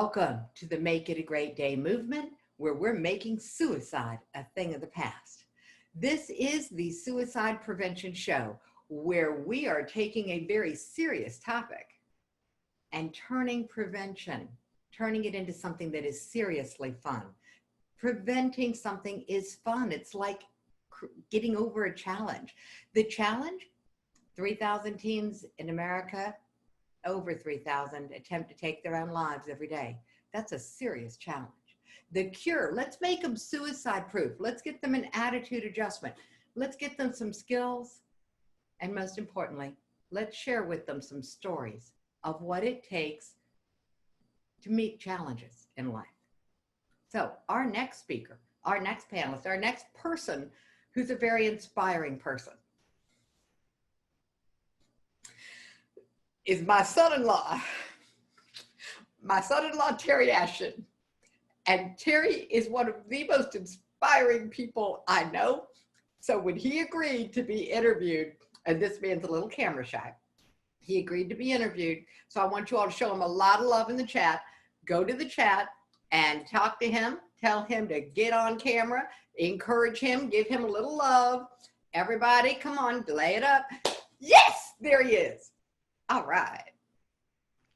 Welcome to the Make It a Great Day movement, where we're making suicide a thing of the past. This is the Suicide Prevention Show, where we are taking a very serious topic and turning it into something that is seriously fun. Preventing something is fun. It's like getting over a challenge. The challenge, 3,000 teens in America, over 3,000 attempt to take their own lives every day. That's a serious challenge. The cure, let's make them suicide proof. Let's get them an attitude adjustment. Let's get them some skills. And most importantly, let's share with them some stories of what it takes to meet challenges in life. So our next speaker, our next panelist, our next person who's a very inspiring person is my son-in-law, Terry Ashton. And Terry is one of the most inspiring people I know. So when he agreed to be interviewed, and this man's a little camera shy, he agreed to be interviewed. So I want you all to show him a lot of love in the chat. Go to the chat and talk to him. Tell him to get on camera, encourage him, give him a little love. Everybody, come on, lay it up. Yes, there he is. All right.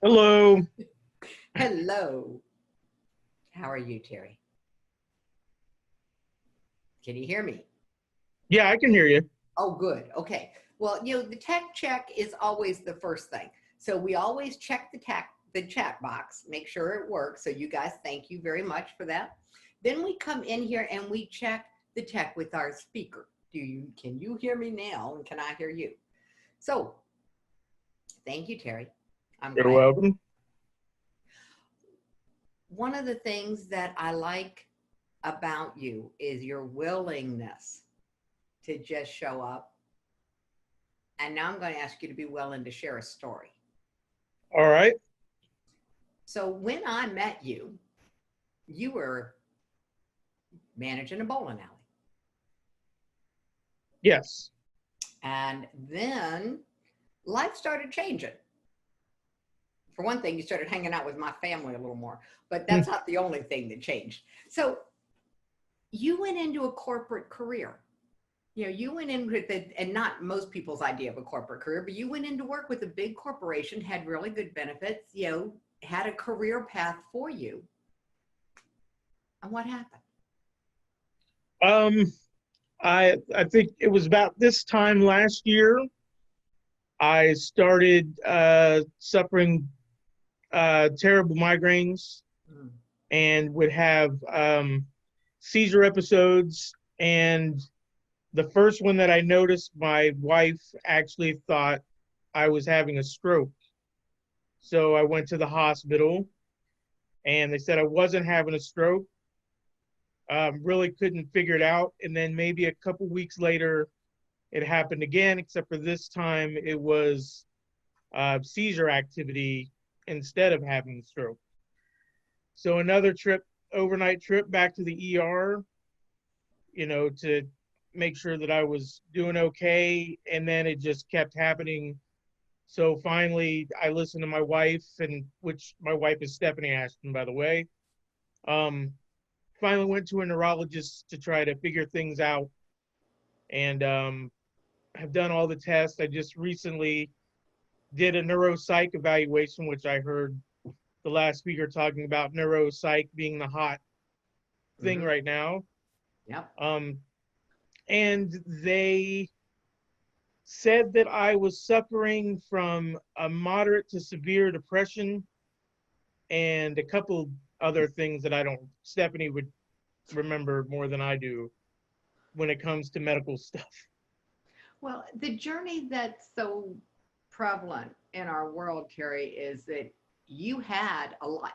Hello. Hello. How are you, Terry? Can you hear me? Yeah, I can hear you. Oh, good. Okay. Well, the tech check is always the first thing. So we always check the chat box, make sure it works. So you guys, thank you very much for that. Then we come in here and we check the tech with our speaker. Can you hear me now? And can I hear you? So thank you, Terry. You're welcome. One of the things that I like about you is your willingness to just show up. And now I'm going to ask you to be willing to share a story. All right. So when I met you, you were managing a bowling alley. Yes. And then life started changing. For one thing, you started hanging out with my family a little more, but that's not the only thing that changed. So you went into a corporate career. You went in with and not most people's idea of a corporate career, but you went into work with a big corporation, had really good benefits, had a career path for you. And what happened? I think it was about this time last year, I started suffering terrible migraines and would have seizure episodes. And the first one that I noticed, my wife actually thought I was having a stroke. So I went to the hospital and they said I wasn't having a stroke. Really couldn't figure it out. And then maybe a couple weeks later, it happened again, except for this time it was seizure activity instead of having a stroke. So another overnight trip back to the ER, to make sure that I was doing okay. And then it just kept happening. So finally I listened to my wife, which my wife is Stephanie Ashton, by the way. Finally went to a neurologist to try to figure things out, and have done all the tests. I just recently did a neuropsych evaluation, which I heard the last speaker talking about neuropsych being the hot thing right now. Yep. And they said that I was suffering from a moderate to severe depression and a couple other things that Stephanie would remember more than I do when it comes to medical stuff. Well, the journey that's so prevalent in our world, Terry, is that you had a life.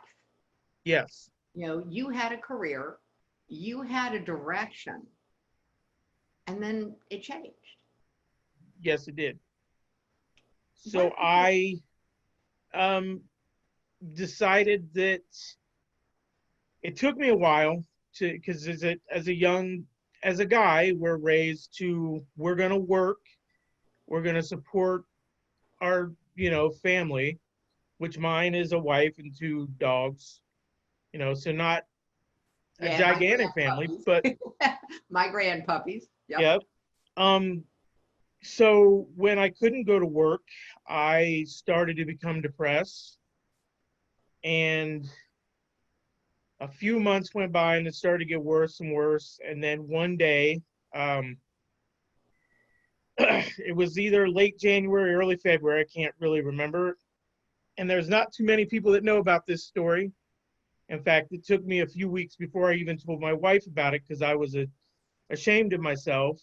Yes. You had a career, you had a direction, and then it changed. Yes, it did. So I decided that it took me a while because as a guy, we're raised to, we're going to work, we're going to support our, family, which mine is a wife and 2 dogs. So not a Yeah, my gigantic family, but grandpuppies. My grandpuppies. Yep. yeah. Um, so when I couldn't go to work, I started to become depressed, and a few months went by and it started to get worse and worse. And then one day, um, it was either late January, early February, I can't really remember. And there's not too many people that know about this story. In fact, it took me a few weeks before I even told my wife about it because I was ashamed of myself.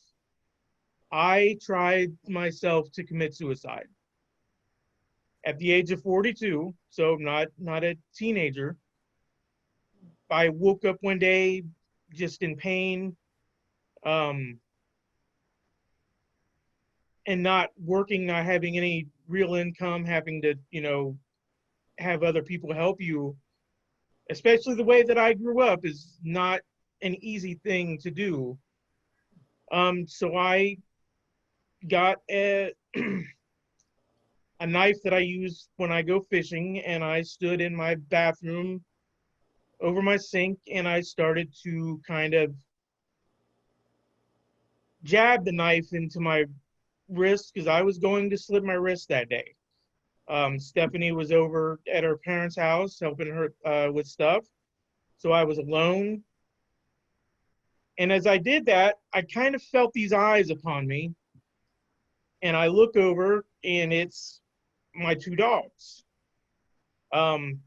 I tried myself to commit suicide at the age of 42, so not a teenager. I woke up one day just in pain, um, and not working, not having any real income, having to, have other people help you, especially the way that I grew up, is not an easy thing to do. So I got a knife that I use when I go fishing, and I stood in my bathroom over my sink, and I started to kind of jab the knife into my wrist because I was going to slit my wrist that day. Stephanie was over at her parents' house helping her with stuff, so I was alone. And as I did that, I kind of felt these eyes upon me, and I look over, and it's my two dogs. Um,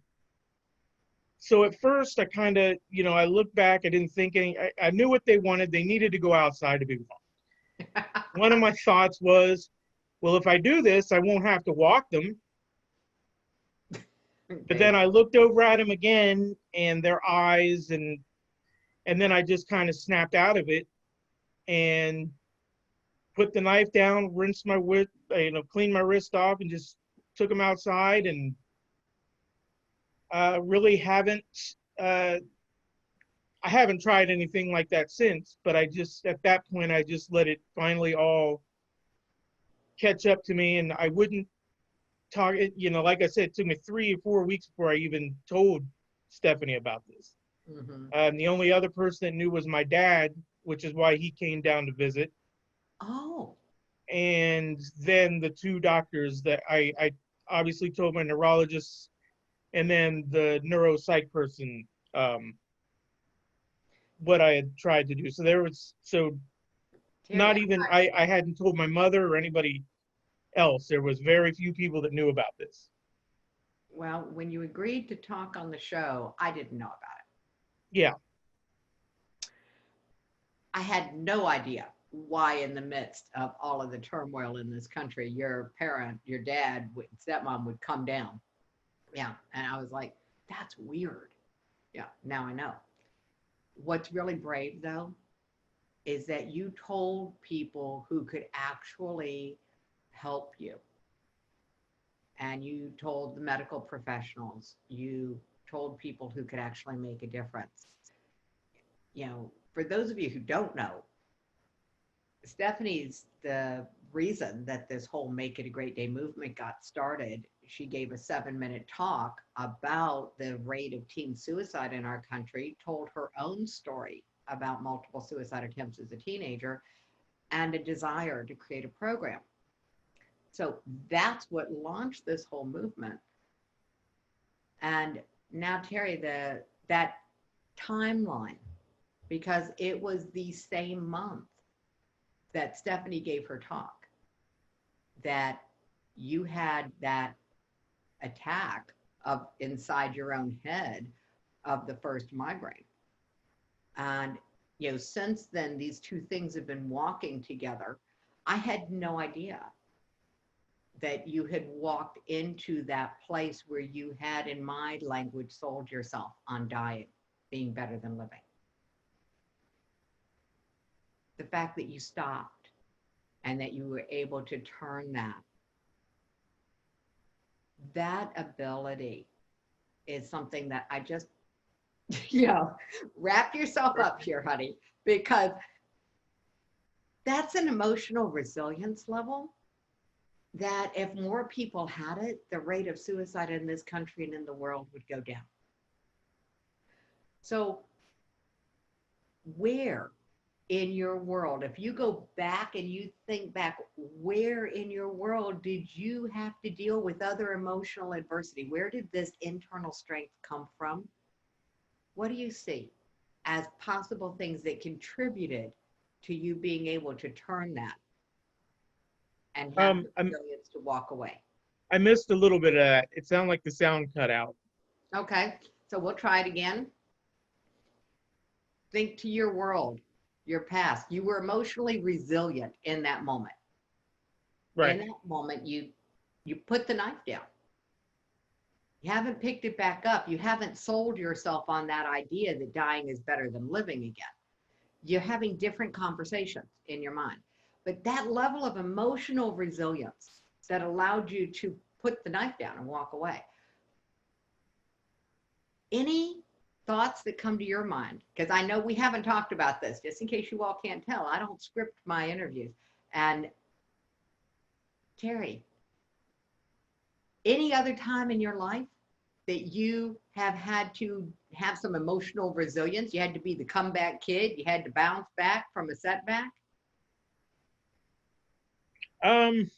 so at first, I kind of, I looked back. I didn't think any. I knew what they wanted. They needed to go outside to be walked. One of my thoughts was, well, if I do this, I won't have to walk them. But Okay. then I looked over at them again, and their eyes, and then I just kind of snapped out of it and put the knife down, rinsed my wrist, cleaned my wrist off, and just took them outside. And really haven't. Uh, I haven't tried anything like that since, but I just, at that point, I just let it finally all catch up to me. And I wouldn't talk, like I said, it took me 3 or 4 weeks before I even told Stephanie about this. Mm-hmm. The only other person that knew was my dad, which is why he came down to visit. Oh. And then the two doctors that I obviously told my neurologist, and then the neuropsych person, what I had tried to do. So there was, so Terry, not even, I hadn't told my mother or anybody else. There was very few people that knew about this. well, when you agreed to talk on the show, I didn't know about it. Yeah. I had no idea why, in the midst of all of the turmoil in this country, your parent, your dad, stepmom would come down. Yeah. And I was like, that's weird. Yeah. Now I know. What's really brave, though, is that you told people who could actually help you. And you told the medical professionals, you told people who could actually make a difference. For those of you who don't know, Stephanie's the reason that this whole Make It a Great Day movement got started. She gave a 7-minute talk about the rate of teen suicide in our country, told her own story about multiple suicide attempts as a teenager, and a desire to create a program. So that's what launched this whole movement. And now, Terry, that timeline, because it was the same month that Stephanie gave her talk, that you had that attack of inside your own head of the first migraine. And since then, these two things have been walking together. I had no idea that you had walked into that place where you had, in my language, sold yourself on dying being better than living. The fact that you stopped and that you were able to turn that ability is something that I just, wrap yourself up here, honey, because that's an emotional resilience level that if more people had it, the rate of suicide in this country and in the world would go down. So where in your world, if you go back and you think back, where in your world did you have to deal with other emotional adversity? Where did this internal strength come from? What do you see as possible things that contributed to you being able to turn that and have the I'm, resilience to walk away? I missed a little bit of that. It sounded like the sound cut out. Okay, so we'll try it again. Think to your world, your past. You were emotionally resilient in that moment. In Right. that moment, you put the knife down. You haven't picked it back up. You haven't sold yourself on that idea that dying is better than living again. You're having different conversations in your mind. But that level of emotional resilience that allowed you to put the knife down and walk away. Any thoughts that come to your mind? Because I know we haven't talked about this, just in case you all can't tell. I don't script my interviews. And Terry, any other time in your life that you have had to have some emotional resilience? You had to be the comeback kid. You had to bounce back from a setback. Um,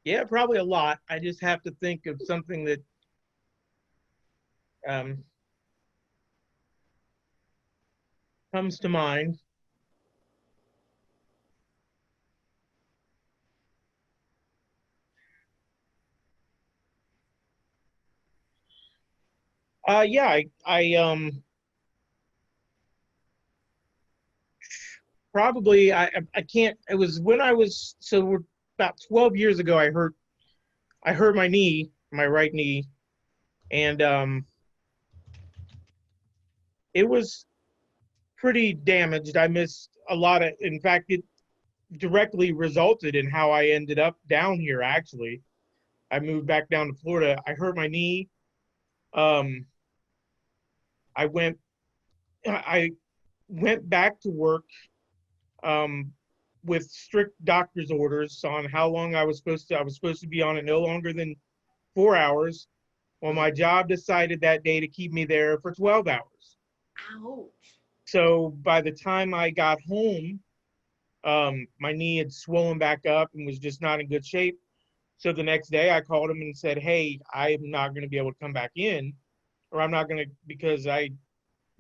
yeah, probably a lot. I just have to think of something that um, comes to mind. Yeah, probably I can't. It was when I was so we're about 12 years ago. I hurt my knee, my right knee, and it was pretty damaged. I missed a lot of. In fact, it directly resulted in how I ended up down here. Actually, I moved back down to Florida. I hurt my knee. Um, I went I went back to work um, with strict doctor's orders on how long I was supposed to be on it no longer than 4 hours. Well, my job decided that day to keep me there for 12 hours. Ouch. So by the time I got home, my knee had swollen back up and was just not in good shape. So the next day I called him and said, "Hey, I'm not going to be able to come back in, or I'm not going to because I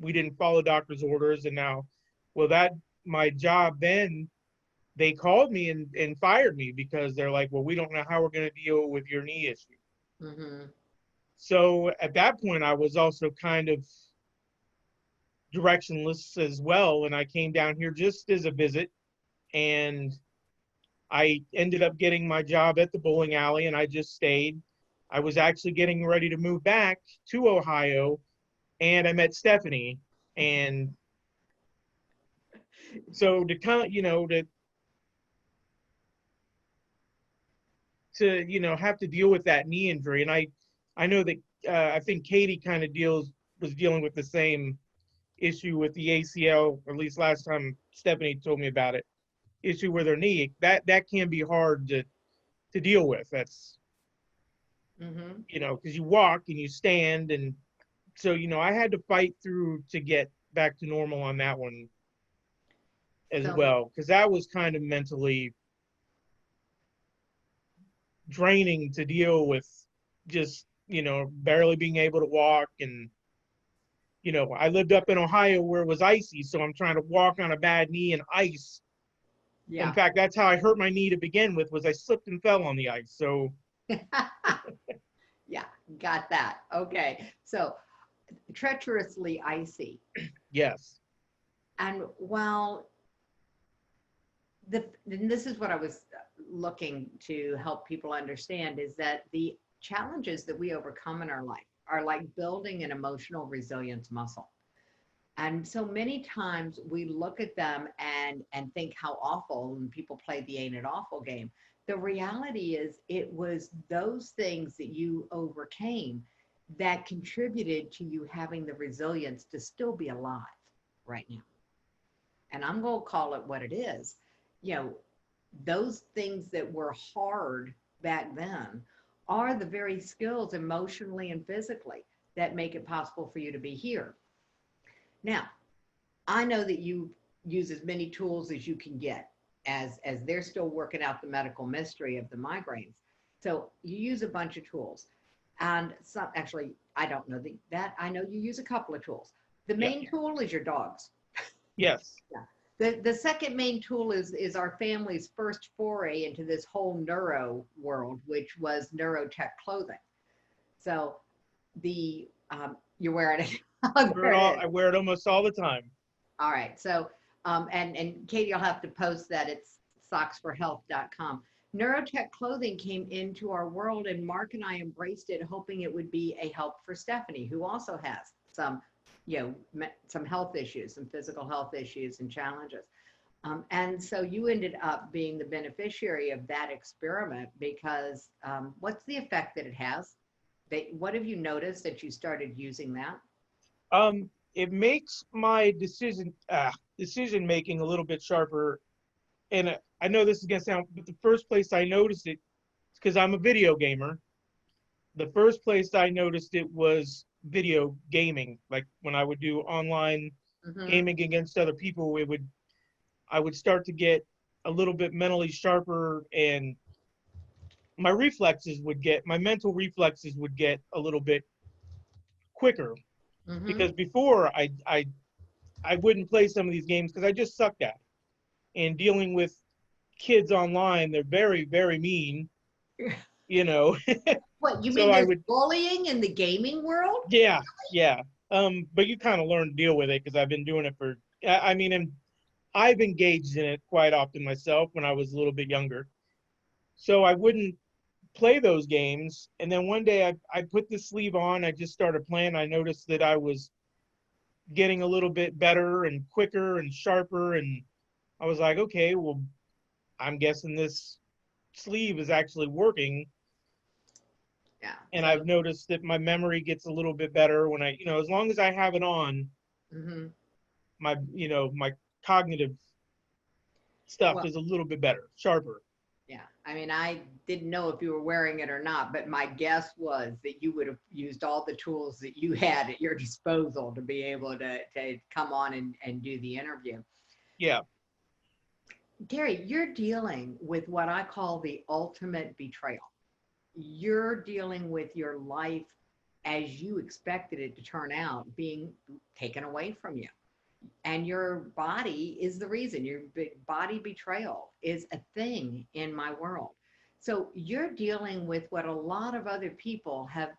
we didn't follow doctor's orders." And now, well, that my job then they called me and fired me because they're like, "Well, we don't know how we're going to deal with your knee issue." Mm-hmm. So at that point, I was also kind of directionless as well, and I came down here just as a visit, and I ended up getting my job at the bowling alley, and I just stayed. I was actually getting ready to move back to Ohio, and I met Stephanie, and so to kind of to have to deal with that knee injury, and I know that I think Katie kind of was dealing with the same issue with the ACL, or at least last time Stephanie told me about it, issue with her knee. That can be hard to deal with. That's Mm-hmm. because you walk and you stand, and so I had to fight through to get back to normal on that one as So, well, because that was kind of mentally draining to deal with, just barely being able to walk. And I lived up in Ohio where it was icy, so I'm trying to walk on a bad knee in ice. In yeah. fact, that's how I hurt my knee to begin with, was I slipped and fell on the ice. So Yeah, got that. Okay. So, treacherously icy. yes. And while and this is what I was looking to help people understand is that the challenges that we overcome in our life are like building an emotional resilience muscle. And so many times we look at them and think how awful, and people play the ain't it awful game. The reality is it was those things that you overcame that contributed to you having the resilience to still be alive right now. And I'm going to call it what it is. You know, those things that were hard back then are the very skills emotionally and physically that make it possible for you to be here. Now, I know that you use as many tools as you can get as they're still working out the medical mystery of the migraines. So you use a bunch of tools. And some actually I don't know that I know you use a couple of tools. The Yeah. main tool is your dogs. Yes. Yeah. The second main tool is our family's first foray into this whole neuro world, which was neurotech clothing. So the you're wearing it. There it is. I wear it almost all the time. All right. So, and Katie, you'll have to post that. It's socksforhealth.com. Neurotech clothing came into our world, and Mark and I embraced it, hoping it would be a help for Stephanie, who also has some, some health issues, some physical health issues and challenges. And so you ended up being the beneficiary of that experiment because what's the effect that it has? What have you noticed that you started using that? It makes my decision making a little bit sharper. And I know this is gonna sound, but the first place I noticed it, because I'm a video gamer. The first place I noticed it was video gaming. Like when I would do online Mm-hmm. gaming against other people, I would start to get a little bit mentally sharper, and my mental reflexes would get a little bit quicker. Mm-hmm. Because before I wouldn't play some of these games because I just sucked at it. And dealing with kids online, they're very, very mean, you know. What, you So mean I there's would, bullying in the gaming world? yeah, yeah. But you kind of learn to deal with it because I've been doing it for, I mean, and I've engaged in it quite often myself when I was a little bit younger. So I wouldn't play those games. And then one day I put the sleeve on, I just started playing. I noticed that I was getting a little bit better and quicker and sharper. And I was like, okay, well, I'm guessing this sleeve is actually working. Yeah. And So, I've noticed that my memory gets a little bit better when as long as I have it on, hmm my cognitive stuff well, is a little bit better, sharper. yeah. I mean, I didn't know if you were wearing it or not, but my guess was that you would have used all the tools that you had at your disposal to be able to come on and do the interview. Yeah. Gary, you're dealing with what I call the ultimate betrayal. You're dealing with your life as you expected it to turn out being taken away from you. And your body is the reason. Your body betrayal is a thing in my world. So you're dealing with what a lot of other people have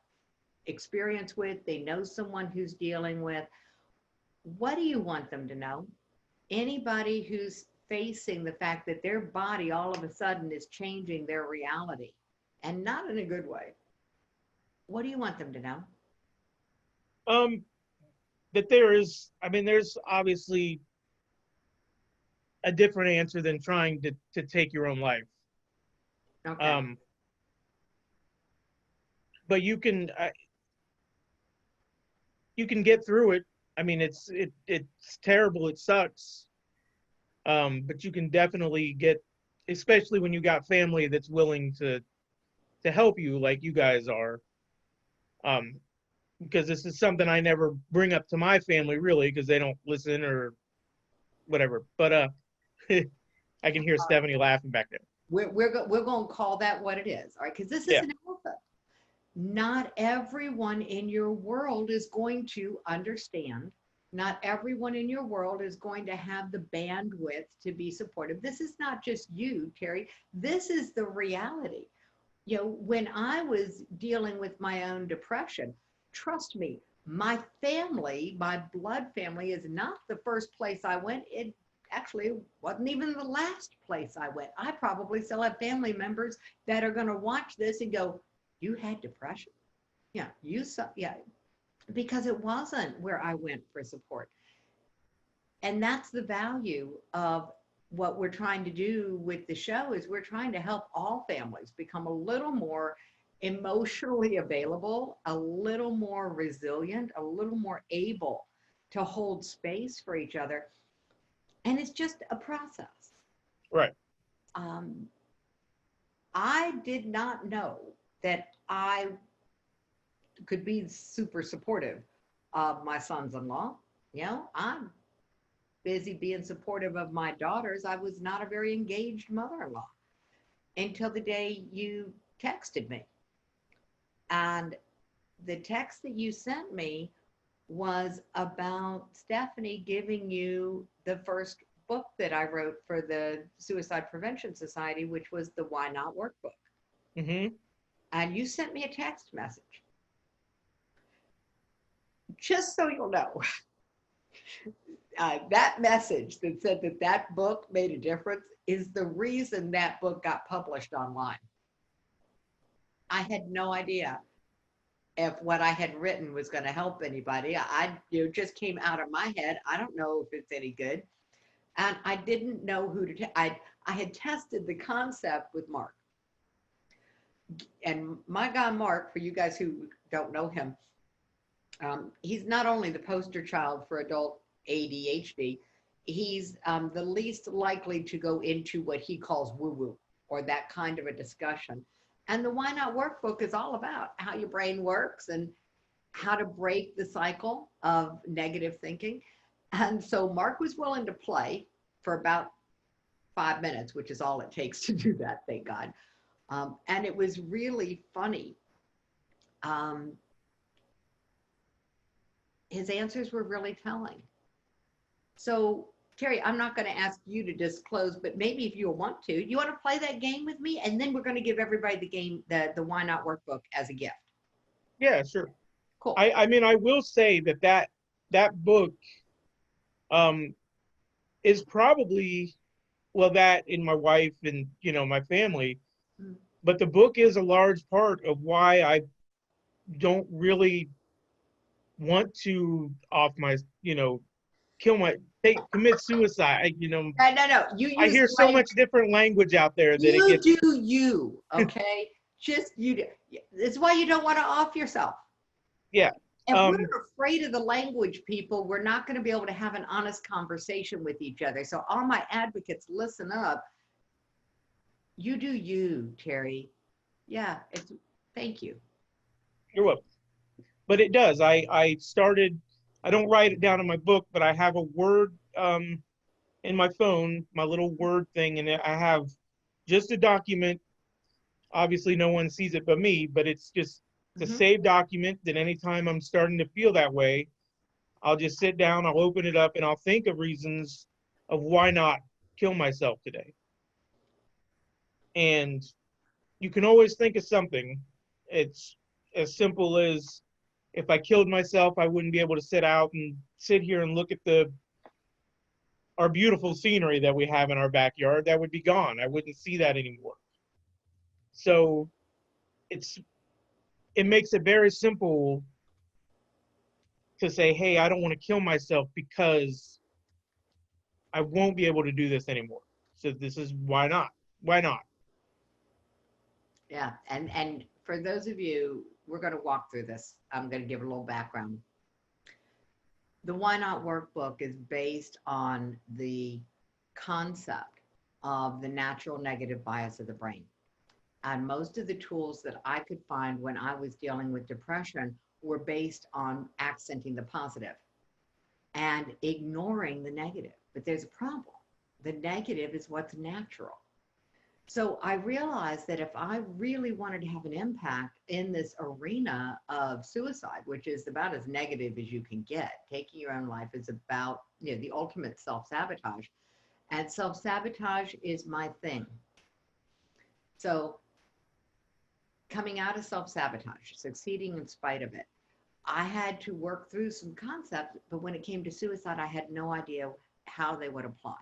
experience with. They know someone who's dealing with. What do you want them to know? Anybody who's facing the fact that their body all of a sudden is changing their reality and not in a good way. What do you want them to know? Um, that there's obviously a different answer than trying to take your own life. Okay. Um, but you can get through it. I mean, it's terrible. It sucks. But you can definitely especially when you got family that's willing to help you like you guys are. Um, because this is something I never bring up to my family really because they don't listen or whatever. But I can hear Stephanie laughing back there. We're going to call that what it is. All right. Because this is Yeah, an elephant. Not everyone in your world is going to understand. Not everyone in your world is going to have the bandwidth to be supportive. This is not just you, Terry. This is the reality. When I was dealing with my own depression, trust me, my family, my blood family is not the first place I went. It actually wasn't even the last place I went. I probably still have family members that are going to watch this and go, you had depression? Yeah, you saw, yeah, because it wasn't where I went for support. And that's the value of what we're trying to do with the show is we're trying to help all families become a little more emotionally available, a little more resilient, a little more able to hold space for each other. And it's just a process. right. Um, I did not know that I could be super supportive of my sons-in-law. You know, I'm busy being supportive of my daughters. I was not a very engaged mother-in-law until the day you texted me. And the text that you sent me was about Stephanie giving you the first book that I wrote for the Suicide Prevention Society, which was the Why Not Workbook. Mm-hmm. And you sent me a text message. Just so you'll know, that message that said that that book made a difference is the reason that book got published online. I had no idea if what I had written was going to help anybody. Just came out of my head. I don't know if it's any good. And I didn't know who to, I had tested the concept with Mark. And my guy, Mark, for you guys who don't know him, he's not only the poster child for adult ADHD, he's the least likely to go into what he calls woo-woo or that kind of a discussion. And the Why Not Workbook is all about how your brain works and how to break the cycle of negative thinking. And so Mark was willing to play for about 5 minutes, which is all it takes to do that, thank God. And it was really funny. His answers were really telling. So, Terry, I'm not going to ask you to disclose, but maybe if you want to, you want to play that game with me? And then we're going to give everybody the game, the Why Not Workbook as a gift. Yeah, sure. Cool. I mean, I will say that book is probably, well, that and my wife and, my family, but the book is a large part of why I don't really want to commit suicide. No. You I use hear so much different language out there that it you gets. do you, okay? Just you do. It's why you don't want to off yourself. Yeah. If we're afraid of the language, people, we're not going to be able to have an honest conversation with each other. So all my advocates, listen up. You do you, Terry. Yeah, thank you. You're welcome. But it does. I started. I don't write it down in my book, but I have a Word in my phone, my little Word thing, and I have just a document. Obviously, no one sees it but me, but it's just a saved document that anytime I'm starting to feel that way, I'll just sit down, I'll open it up, and I'll think of reasons of why not kill myself today. And you can always think of something. It's as simple as, if I killed myself, I wouldn't be able to sit here and look at our beautiful scenery that we have in our backyard. That would be gone. I wouldn't see that anymore. So it makes it very simple to say, hey, I don't want to kill myself because I won't be able to do this anymore. So this is why not? Why not? Yeah, and for those of you, we're going to walk through this. I'm going to give a little background. The Why Not Workbook is based on the concept of the natural negative bias of the brain. And most of the tools that I could find when I was dealing with depression were based on accenting the positive and ignoring the negative. But there's a problem. The negative is what's natural. So I realized that if I really wanted to have an impact in this arena of suicide, which is about as negative as you can get, taking your own life is about, the ultimate self-sabotage. And self-sabotage is my thing. So coming out of self-sabotage, succeeding in spite of it, I had to work through some concepts, but when it came to suicide, I had no idea how they would apply.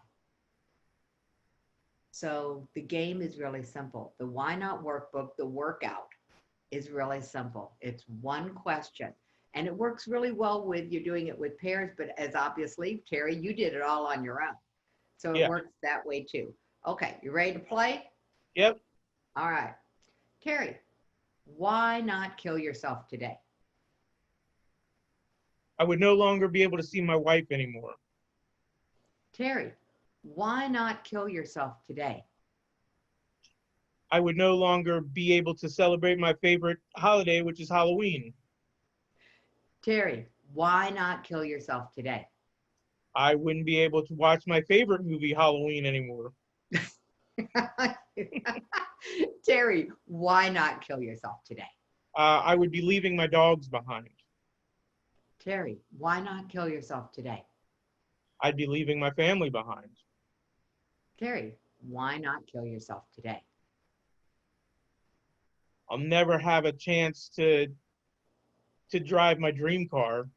So the game is really simple. The Why Not Workbook, the workout, is really simple. It's one question. And it works really well with you're doing it with pairs, but as obviously, Terry, you did it all on your own. So it works that way too. Okay, you ready to play? Yep. All right. Terry, why not kill yourself today? I would no longer be able to see my wife anymore. Terry, why not kill yourself today? I would no longer be able to celebrate my favorite holiday, which is Halloween. Terry, why not kill yourself today? I wouldn't be able to watch my favorite movie, Halloween, anymore. Terry, why not kill yourself today? I would be leaving my dogs behind. Terry, why not kill yourself today? I'd be leaving my family behind. Terry, why not kill yourself today? I'll never have a chance to drive my dream car.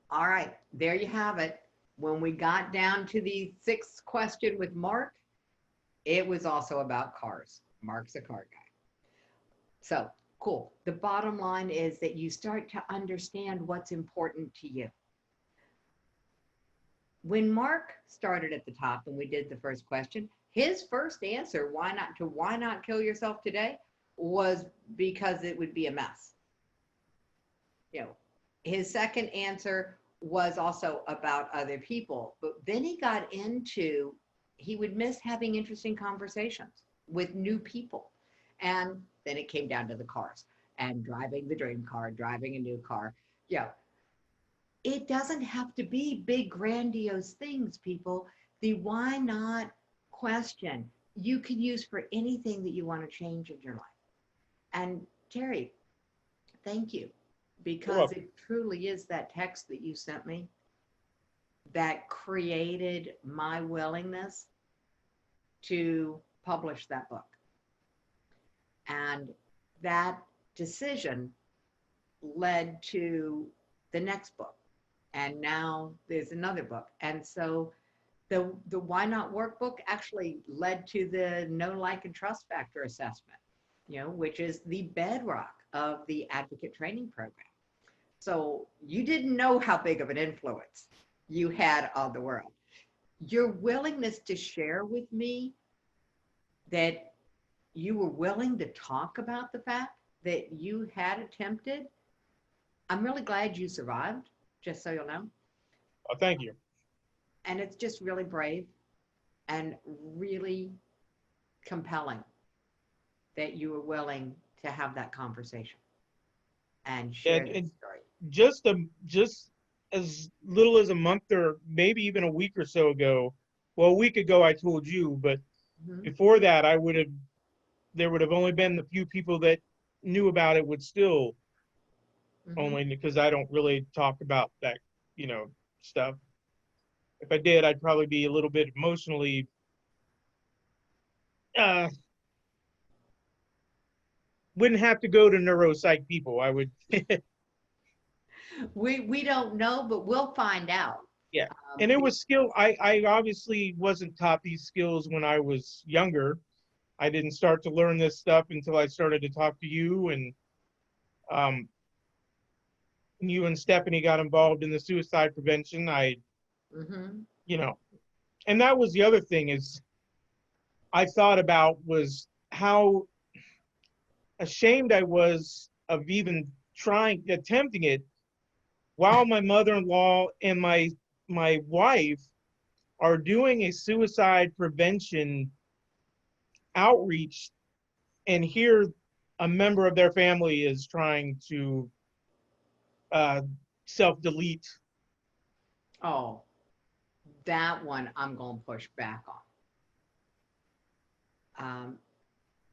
All right, there you have it. When we got down to the sixth question with Mark, it was also about cars. Mark's a car guy. So cool. The bottom line is that you start to understand what's important to you. When Mark started at the top and we did the first question, his first answer, why not kill yourself today, was because it would be a mess. You know, his second answer was also about other people, but then he got into, he would miss having interesting conversations with new people. And then it came down to the cars and driving the dream car, driving a new car. Yeah, it doesn't have to be big, grandiose things, people. The why not question you can use for anything that you want to change in your life. And Terry, thank you, because it truly is that text that you sent me that created my willingness to publish that book. And that decision led to the next book. And now there's another book. And so the Why Not Workbook actually led to the Know, Like, and Trust Factor assessment, which is the bedrock of the advocate training program. So you didn't know how big of an influence you had on the world. Your willingness to share with me that you were willing to talk about the fact that you had attempted, I'm really glad you survived, just so you'll know. Oh, thank you. And it's just really brave and really compelling that you were willing to have that conversation and share that story. Just as little as a month or maybe even a week or so ago, well, a week ago I told you, but before that there would have only been the few people that knew about it would still only because I don't really talk about that, stuff. If I did, I'd probably be a little bit emotionally wouldn't have to go to neuropsych people. I would we don't know, but we'll find out. Yeah. And it was skill. I obviously wasn't taught these skills when I was younger. I didn't start to learn this stuff until I started to talk to you, and you and Stephanie got involved in the suicide prevention. And that was the other thing is I thought about was how ashamed I was of even attempting it while my mother-in-law and my wife are doing a suicide prevention outreach, and here a member of their family is trying to self-delete. Oh, that one I'm going to push back on.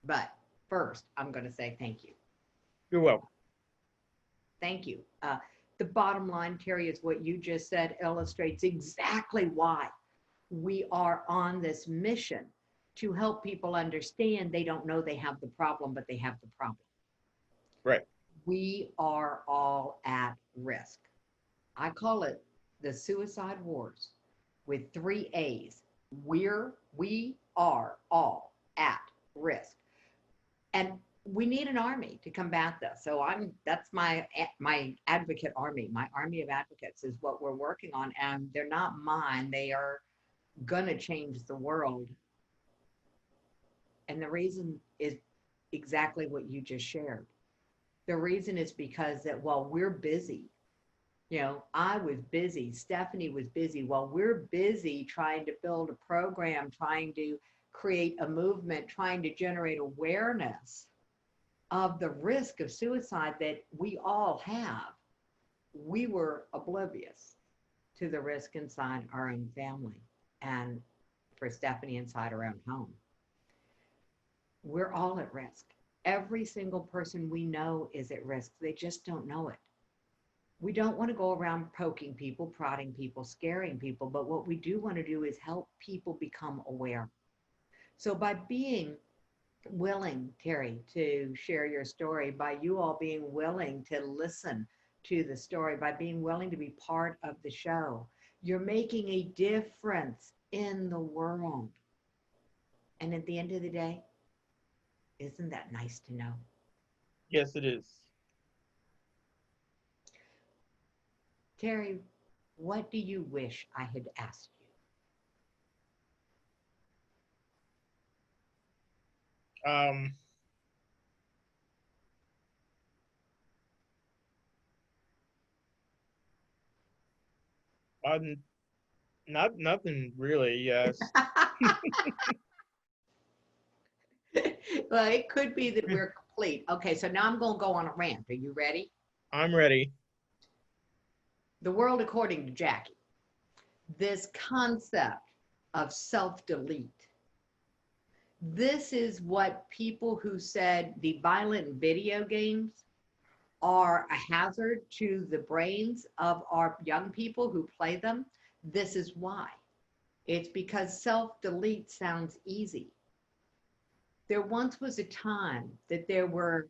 But first, I'm going to say thank you. You're welcome. Thank you. The bottom line, Terry, is what you just said illustrates exactly why we are on this mission to help people understand they don't know they have the problem, but they have the problem. Right. We are all at risk. I call it the suicide wars with 3 A's. We are all at risk. And we need an army to combat this. So that's my advocate army. My army of advocates is what we're working on. And they're not mine. They are going to change the world. And the reason is exactly what you just shared. The reason is because that while we're busy, I was busy, Stephanie was busy, while we're busy trying to build a program, trying to create a movement trying to generate awareness of the risk of suicide that we all have, we were oblivious to the risk inside our own family and for Stephanie inside her own home. We're all at risk. Every single person we know is at risk. They just don't know it. We don't want to go around poking people, prodding people, scaring people, but what we do want to do is help people become aware. So by being willing, Terry, to share your story, by you all being willing to listen to the story, by being willing to be part of the show, you're making a difference in the world. And at the end of the day, isn't that nice to know? Yes, it is. Terry, what do you wish I had asked Um, I'm not nothing really. Yes, you? Well, it could be that we're complete. Okay, so now I'm going to go on a rant. Are you ready? I'm ready. The world according to Jackie. This concept of self-delete. This is what people who said the violent video games are a hazard to the brains of our young people who play them. This is why. It's because self-delete sounds easy. There once was a time that there were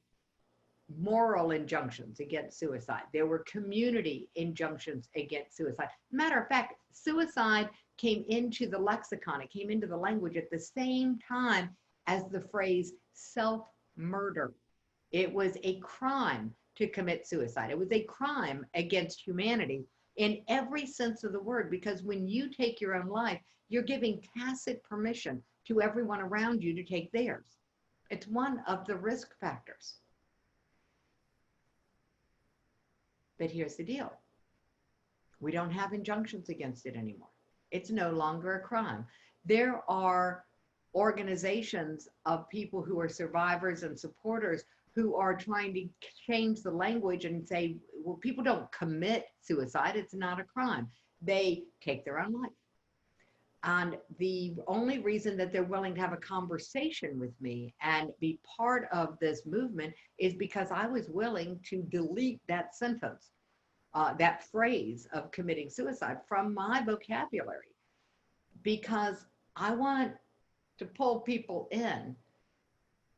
moral injunctions against suicide. There were community injunctions against suicide. Matter of fact, suicide came into the lexicon, it came into the language at the same time as the phrase self-murder. It was a crime to commit suicide. It was a crime against humanity in every sense of the word, because when you take your own life, you're giving tacit permission to everyone around you to take theirs. It's one of the risk factors. But here's the deal. We don't have injunctions against it anymore. It's no longer a crime. There are organizations of people who are survivors and supporters who are trying to change the language and say, well, people don't commit suicide. It's not a crime. They take their own life. And the only reason that they're willing to have a conversation with me and be part of this movement is because I was willing to delete that sentence, that phrase of committing suicide from my vocabulary, because I want to pull people in,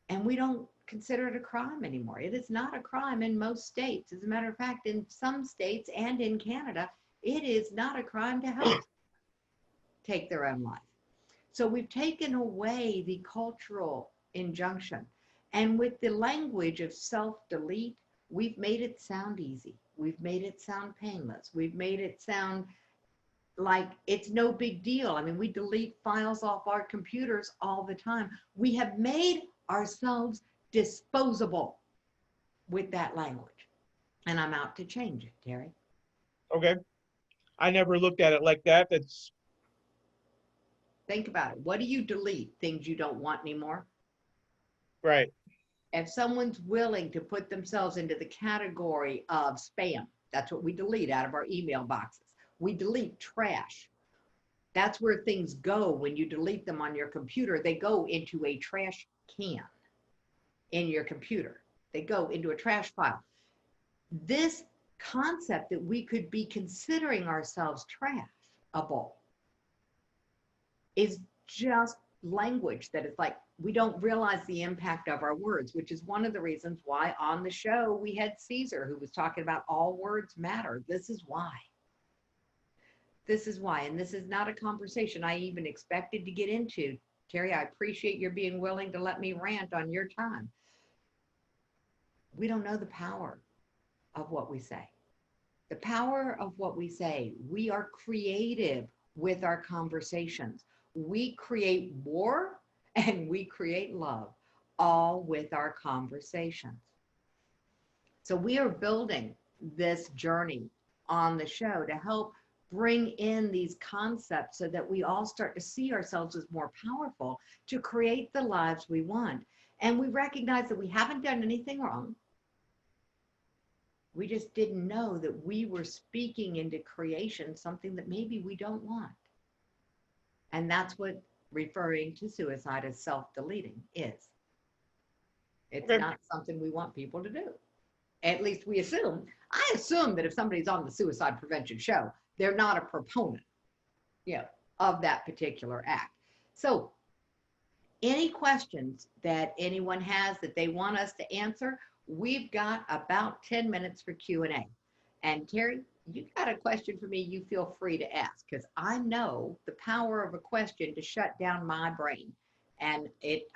and we don't consider it a crime anymore. It is not a crime in most states. As a matter of fact, in some states and in Canada, it is not a crime to help take their own life. So we've taken away the cultural injunction. And with the language of self-delete, we've made it sound easy. We've made it sound painless. We've made it sound like it's no big deal. I mean, we delete files off our computers all the time. We have made ourselves disposable with that language. And I'm out to change it, Terry. Okay. I never looked at it like that. That's Think about it. What do you delete? Things you don't want anymore? right. If someone's willing to put themselves into the category of spam, that's what we delete out of our email boxes. We delete trash. That's where things go when you delete them on your computer. They go into a trash can in your computer. They go into a trash pile. This concept that we could be considering ourselves trashable is just language that is like, we don't realize the impact of our words, which is one of the reasons why on the show we had Caesar, who was talking about all words matter. This is why. This is why. And this is not a conversation I even expected to get into. Terry, I appreciate your being willing to let me rant on your time. We don't know the power of what we say. The power of what we say. We are creative with our conversations. We create war and we create love, all with our conversations. So we are building this journey on the show to help bring in these concepts so that we all start to see ourselves as more powerful to create the lives we want. And we recognize that we haven't done anything wrong. We just didn't know that we were speaking into creation something that maybe we don't want. And that's what referring to suicide as self-deleting is. It's Okay. not something we want people to do. At least we assume. I assume that if somebody's on the suicide prevention show, they're not a proponent, you know, of that particular act. So any questions that anyone has that they want us to answer, we've got about 10 minutes for Q&A. And Terry, you got a question for me, you feel free to ask, because I know the power of a question to shut down my brain. And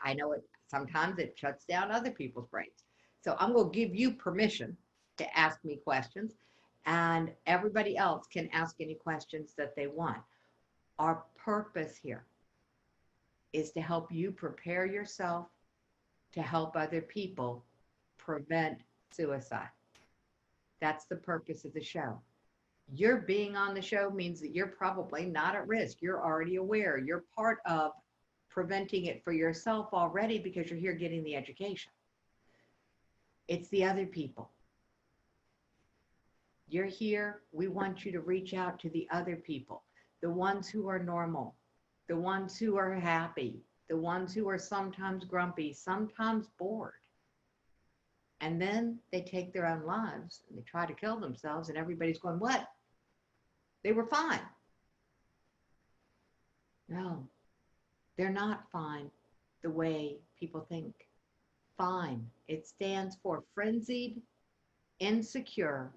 I know it sometimes it shuts down other people's brains. So I'm going to give you permission to ask me questions, and everybody else can ask any questions that they want. Our purpose here is to help you prepare yourself to help other people prevent suicide. That's the purpose of the show. Your being on the show means that you're probably not at risk. You're already aware. You're part of preventing it for yourself already because you're here getting the education. It's the other people. You're here. We want you to reach out to the other people, the ones who are normal, the ones who are happy, the ones who are sometimes grumpy, sometimes bored. And then they take their own lives and they try to kill themselves, and everybody's going, what? They were fine. No, they're not fine the way people think. Fine. It stands for frenzied, insecure,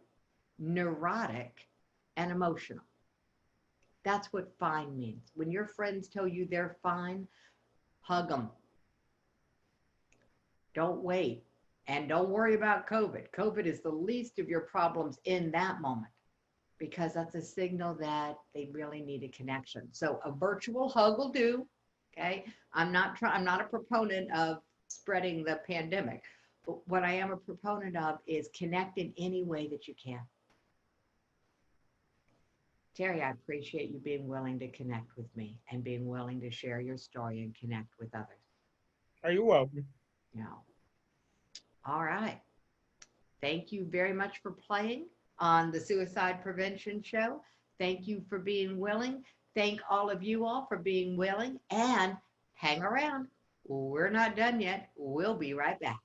neurotic, and emotional. That's what fine means. When your friends tell you they're fine, hug them. Don't wait. And don't worry about COVID. COVID is the least of your problems in that moment, because that's a signal that they really need a connection. So a virtual hug will do. Okay. I'm not a proponent of spreading the pandemic, but what I am a proponent of is connect in any way that you can. Terry, I appreciate you being willing to connect with me and being willing to share your story and connect with others. Are you welcome? Yeah. All right. Thank you very much for playing on the Suicide Prevention Show. Thank you for being willing. Thank all of you all for being willing, and hang around. We're not done yet. We'll be right back.